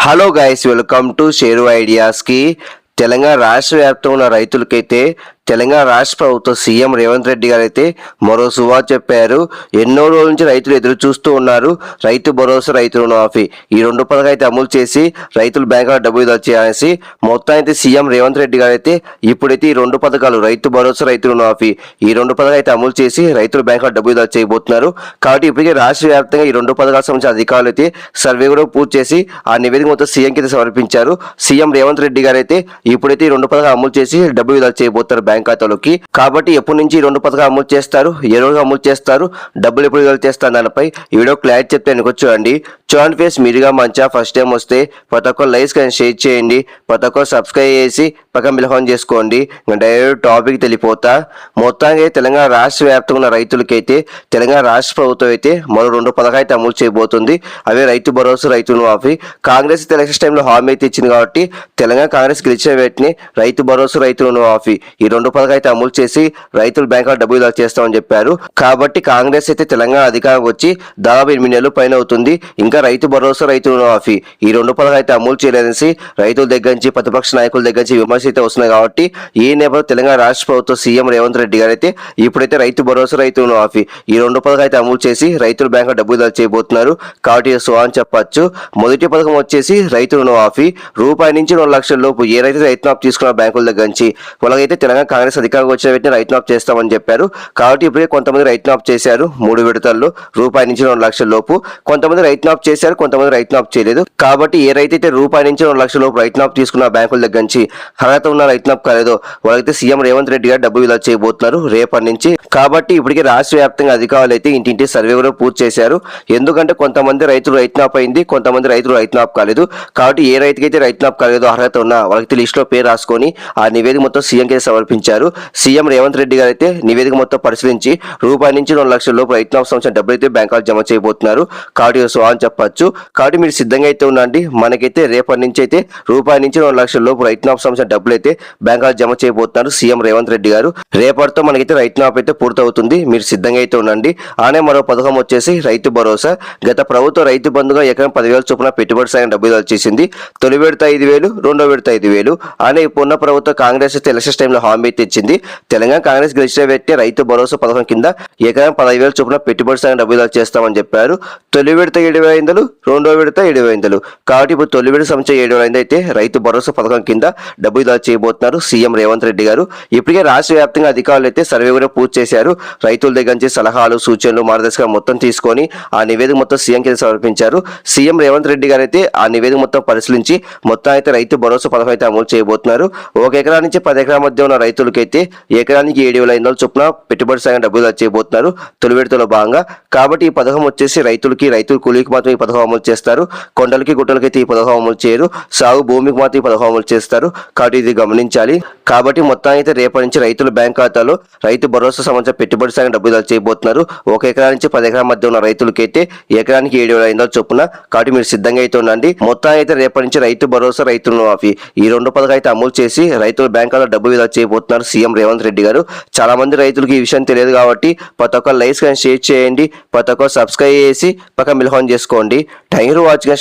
Hello guys, welcome to share ఐడియాస్కి. తెలంగాణ రాష్ట్ర వ్యాప్తంగా ఉన్న రైతులకైతే తెలంగాణ రాష్ట్ర ప్రభుత్వ సీఎం రేవంత్ రెడ్డి గారు అయితే మరో సువార్త చెప్పారు. ఎన్నో రోజుల నుంచి రైతులు ఎదురు చూస్తూ ఉన్నారు. రైతు భరోసా, రైతు రుణమాఫీ ఈ రెండు పథకాలు అయితే అమలు చేసి రైతులు బ్యాంకులో డబ్బులు వచ్చేయాలని మొత్తం అయితే సీఎం రేవంత్ రెడ్డి గారు అయితే ఇప్పుడైతే ఈ రెండు పథకాలు రైతు భరోసా, రైతు రుణమాఫీ ఈ రెండు పథకాలు అయితే అమలు చేసి రైతులు బ్యాంకులో డబ్బులు చేయబోతున్నారు. కాబట్టి ఇప్పటికే రాష్ట్ర వ్యాప్తంగా ఈ రెండు పథకాలకు సంబంధించిన అధికారులు అయితే సర్వే కూడా పూర్తి చేసి ఆ నివేదిక మొత్తం సీఎంకి అయితే సమర్పించారు. సీఎం రేవంత్ రెడ్డి గారు అయితే ఇప్పుడైతే ఈ రెండు పథకాలు అమలు చేసి డబ్బు విడుదల చేయబోతారు బ్యాంక్ ఖాతాలోకి. కాబట్టి ఎప్పటి నుంచి ఈ రెండు పథకాలు అమలు చేస్తారు, ఏ రోజు అమలు చేస్తారు, డబ్బులు ఎప్పుడు విడుదల చేస్తారు దానిపై ఈ వీడియో క్లారిటీ చెప్తే చూడండి. చూడండి ఫేస్, మీరుగా మంచిగా ఫస్ట్ టైం వస్తే ప్రతి ఒక్కరు లైక్స్ కానీ షేర్ చేయండి, ప్రతి ఒక్కరు సబ్స్క్రైబ్ చేసి పక్కన బిల్ ఆన్ చేసుకోండి. డైరెక్ట్ టాపిక్ తెలిపోతా. మొత్తంగా తెలంగాణ రాష్ట్ర వ్యాప్తంగా ఉన్న రైతులకైతే తెలంగాణ రాష్ట్ర ప్రభుత్వం అయితే మరో రెండు పథకాలు అయితే అమలు చేయబోతుంది. అవే రైతు భరోసా, రైతు రుణమాఫీ. కాంగ్రెస్ ఎలక్షన్ టైంలో హామీ అయితే ఇచ్చింది కాబట్టి తెలంగాణ కాంగ్రెస్ గెలిచిన వెంటనే రైతు భరోసా, రైతు రుణమాఫీ ఈ రెండు పథకాలు అయితే అమలు చేసి రైతుల బ్యాంకులో డబ్బులు విడుదల చేస్తామని చెప్పారు. కాబట్టి కాంగ్రెస్ అయితే తెలంగాణ అధికారం వచ్చి దాదాపు 8 నెలలు పైన అవుతుంది. ఇంకా రైతు భరోసా, రైతు రుణమాఫీ ఈ రెండు పథకాలు అయితే అమలు చేయలేదనేసి రైతుల దగ్గర నుంచి, ప్రతిపక్ష నాయకుల దగ్గర నుంచి విమర్శ అయితే వస్తున్నాయి. కాబట్టి ఈ నేపథ్యంలో తెలంగాణ రాష్ట్ర ప్రభుత్వం సీఎం రేవంత్ రెడ్డి గారు అయితే ఇప్పుడైతే రైతు భరోసా, రైతు రుణమాఫీ ఈ రెండు పథకాలు అయితే అమలు చేసి రైతుల బ్యాంకులో డబ్బులు విడుదల చేయబోతున్నారు. కాబట్టి సో అని చెప్పచ్చు. మొదటి పథకం వచ్చేసి రైతు రుణమాఫీ. రూపాయి నుంచి 2 లక్షల లోపు ఏ రైతు రైతు మాఫ్ తీసుకున్న బ్యాంకుల దగ్గర నుంచి వాళ్ళకైతే తెలంగాణ కాంగ్రెస్ అధికారంగా వచ్చిన వెంటనే రైతు మాఫ్ చేస్తామని చెప్పారు. కాబట్టి ఇప్పుడే కొంతమంది రైతు మాఫ్ చేశారు 3 విడతల్లో, రూపాయి నుంచి 2 లక్షల లోపు. కొంతమంది రైతు మాఫ్ చేశారు, కొంతమంది రైతు మాఫ్ చేయలేదు. కాబట్టి ఏ రైతు అయితే రూపాయి నుంచి 2 లక్షల లోపు రైతు మాఫ్ తీసుకున్న బ్యాంకుల దగ్గర నుంచి అర్హత ఉన్న రైతు మాఫ్ కాలేదో వాళ్ళైతే సీఎం రేవంత్ రెడ్డి గారు డబ్బు విడుదల చేయబోతున్నారు రేపటి నుంచి. కాబట్టి ఇప్పటికే రాష్ట్ర వ్యాప్తంగా అధికారులు అయితే ఇంటింటి సర్వే కూడా పూర్తి చేశారు. ఎందుకంటే కొంతమంది రైతులు రైతు మాఫ్ అయింది, కొంతమంది రైతులు రైతు మాఫ్ కాలేదు. కాబట్టి ఏ రైతుకైతే రైతు మాఫ్ కాలేదో అర్హత ఉన్నా వాళ్ళకి లిస్టులో పేరు రాసుకొని ఆ నివేదిక మొత్తం సీఎంకి సమర్పించారు. సీఎం రేవంత్ రెడ్డి గారు అయితే నివేదిక మొత్తం పరిశీలించి రూపాయి నుంచి 2 లక్షల లోపు రైతు మాఫ్ సంబంధించిన డబ్బులు అయితే బ్యాంకులో జమ చేయబోతున్నారు. కాబట్టి సో అని చెప్పచ్చు. కాబట్టి మీరు సిద్ధంగా అయితే ఉండండి. మనకైతే రేపటి నుంచి అయితే రూపాయి నుంచి 2 లక్షల లోపు రైతు మాఫ్ సంబంధించిన డబ్బులు అయితే బ్యాంకులో జమ చేయబోతున్నారు సీఎం రేవంత్ రెడ్డి గారు. రేపటితో మనకైతే రైతు మాఫ్ అయితే పూర్తవుతుంది. మీరు సిద్ధంగా అయితే ఉండండి. అనే మరో పథకం వచ్చేసి రైతు భరోసా. గత ప్రభుత్వం రైతు బంధుగా ఎకరం 10,000 చొప్పున పెట్టుబడి సాయం డబ్బులు వచ్చేసింది. తొలి విడత 5,000, రెండో విడత 5,000 అనే ఉన్న ప్రభుత్వం కాంగ్రెస్ అయితే ఎలక్షన్ టైంలో హామీ అయితే ఇచ్చింది. తెలంగాణ కాంగ్రెస్ గెలిచిన వ్యక్తి రైతు భరోసా పథకం కింద ఎకరం 10,000 చొప్పున పెట్టుబడి సాయం డబ్బులు చేస్తామని చెప్పారు. తొలి విడత 7,500, రెండో విడత 7,500. కాబట్టి ఇప్పుడు తొలి విడత సంబంధించి 7,500 అయితే రైతు భరోసా పథకం కింద డబ్బులు చేయబోతున్నారు సీఎం రేవంత్ రెడ్డి గారు. ఇప్పటికే రాష్ట్ర వ్యాప్తంగా అధికారులు అయితే సర్వే కూడా పూర్తి చేశారు. రైతుల దగ్గర నుంచి సలహాలు, సూచనలు, మార్గదర్శకాలు మొత్తం తీసుకొని ఆ నివేదిక మొత్తం సీఎం కింద సమర్పించారు. సీఎం రేవంత్ రెడ్డి గారు అయితే ఆ నివేదిక మొత్తం పరిశీలించి మొత్తం అయితే రైతు భరోసా పథకం అయితే అమలు చేయబోతున్నారు. 1 ఎకరా నుంచి 10 ఎకరాల మధ్య ఉన్న రైతులకైతే ఎకరానికి 7,500 చొప్పున పెట్టుబడి సాయం డబ్బులు చేయబోతున్నారు తొలి విడతలో భాగంగా. కాబట్టి ఈ పథకం వచ్చేసి రైతుల కూలీకి మాత్రం ఈ పథకం అమలు చేస్తారు. కొండలకి, గుట్టలకైతే ఈ పథకం అమలు చేయరు. సాగు భూమికి మాత్రం ఈ పథకం అమలు చేస్తారు. కాబట్టి ఇది గమనించాలి. కాబట్టి మొత్తం అయితే రేపటి నుంచి రైతుల బ్యాంక్ ఖాతాలో రైతు భరోసా సంబంధించిన పెట్టుబడి సాయం డబ్బులు చేయబోతున్నారు. 1 ఎకరా నుంచి 10 ఎకరాల మధ్య ఉన్న రైతులకైతే ఎకరానికి 7,500 చొప్పున. కాబట్టి మీరు సిద్ధంగా అయితే ఉండండి. మొత్తం అయితే రేపటి నుంచి రైతు భరోసా, రైతు రుణమాఫీ ఈ రెండు పథకాలు అయితే అమలు చేసి రైతుల బ్యాంకులో డబ్బు విడుదల చేయబోతున్నారు సీఎం రేవంత్ రెడ్డి గారు. చాలా మంది రైతులకు ఈ విషయం తెలియదు కాబట్టి ప్రతి ఒక్కరు లైక్స్ కానీ షేర్ చేయండి, ప్రతి ఒక్కరు సబ్స్క్రైబ్ చేసి పక్కన బిల్ ఆన్ చేసుకోండి. Thank you for watching.